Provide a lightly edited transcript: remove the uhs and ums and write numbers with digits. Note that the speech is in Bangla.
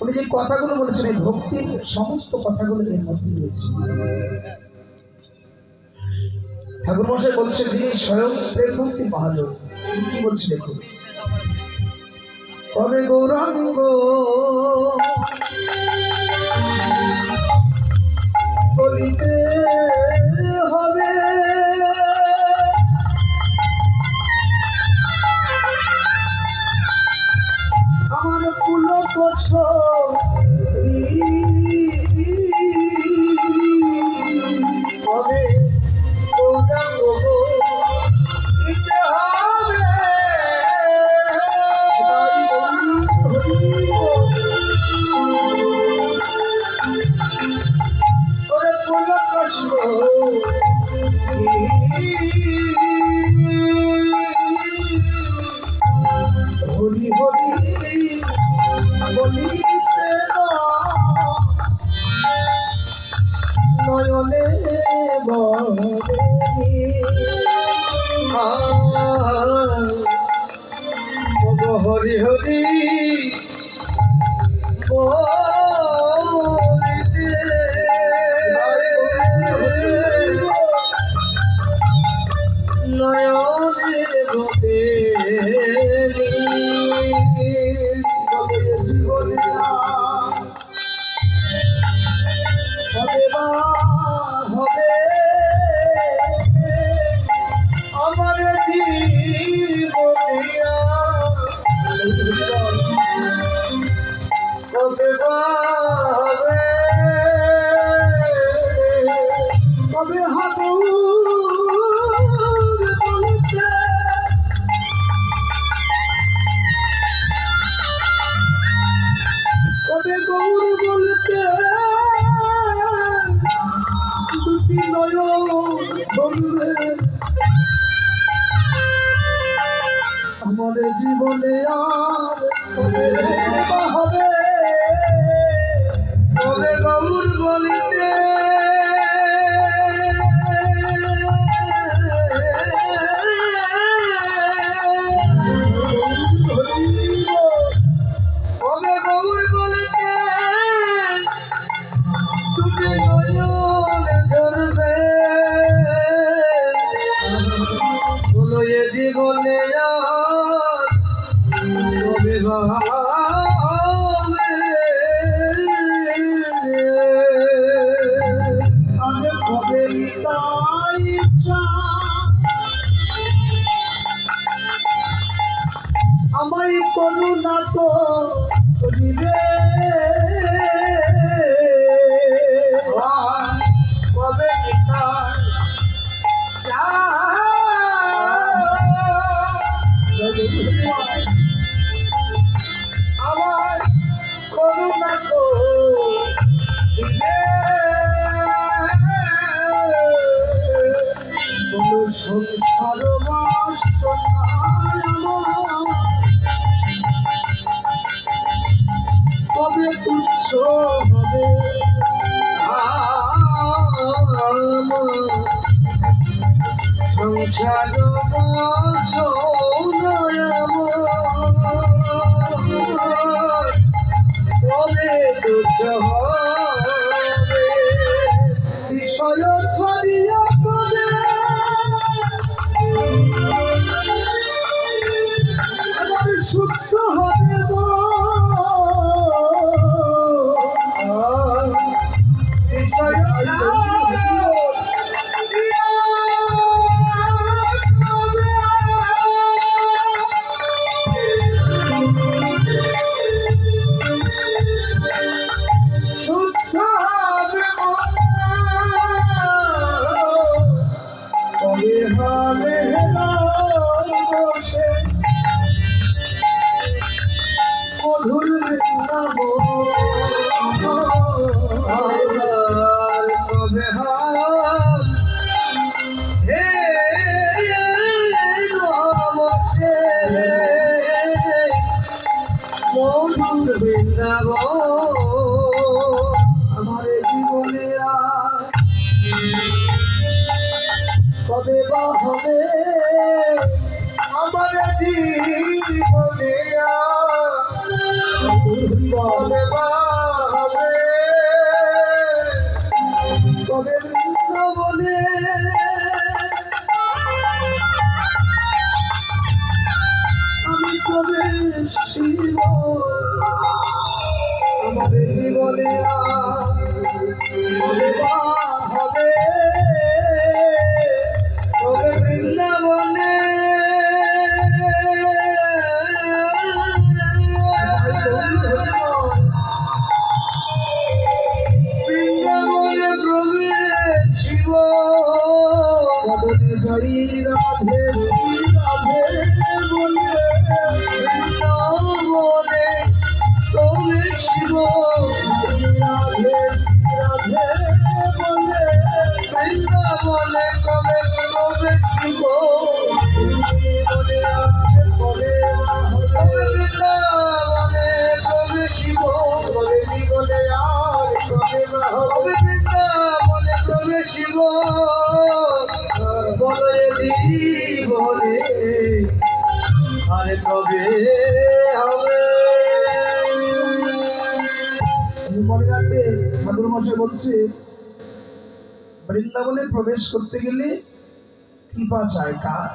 উনি যে কথাগুলো বলেছেন এই ভক্তির সমস্ত কথাগুলো এর মধ্যে রয়েছে। ঠাকুর মশাই বলছেন তিনি স্বয়ং প্রেম ভক্তি মহাজন। কি বলছে দেখুন, কবে গৌরাঙ্গ বলিতে হবে আমার কুল কোষ কবে গৌরাঙ্গ বলিতে হবে ওরে কুল কোষ হরি হরি বলিতে নয়নে বরেনি হরি হরি বলিতে নয়নে বরেনি হবে বা হবে আমার জীবনিয়া হবে বা হবে হবে কবে গৌর বলতে দুটি নয়ন বলবে আমার জীবনে আর কবে বা হবে কবে গৌর বলিতে কবে গৌর বলিতে তুমি নয়ন ধরবে বলো এ জীবনে আর কবে বা হবে আগে কবে তাই ইচ্ছা আমায় করুণা তো করিবে কবে আমার করুণা তো বলো সংসার মাস কবে তুচ্ছ হবে সংসার কবে তুচ্ছ হবে বিষয় ছাড়িয়া কবে আমার শুদ্ধ হবে মধুর কবে হে মধুর বৃন্দাবন আমার জীবনে কবে বা হবে আমার জীবনে কবে বা হবে, কবে বৃন্দাবনে আমি কবে শিব, আমাদের জীবনে কবে বা হবে, কবে বৃন্দাবনে বৃন্দাবনে প্রবেশ শিব, কদলি জয়ী রাধে রাধে বলে বৃন্দাবনে প্রবেশ শিব, রাধে রাধে বলে বৃন্দাবনে কবে প্রবেশ শিব, বলে কবে হবে বৃন্দাবনে প্রবেশ শিব, বলে জীবনে আর কবে হবে বৃন্দাবনে প্রবেশ শিব, বলে জীবনে আর কবে হবে। মনে রাখবে ঠাকুর মশাই বলছে বৃন্দাবনে প্রবেশ করতে গেলে কৃপা চায় কার?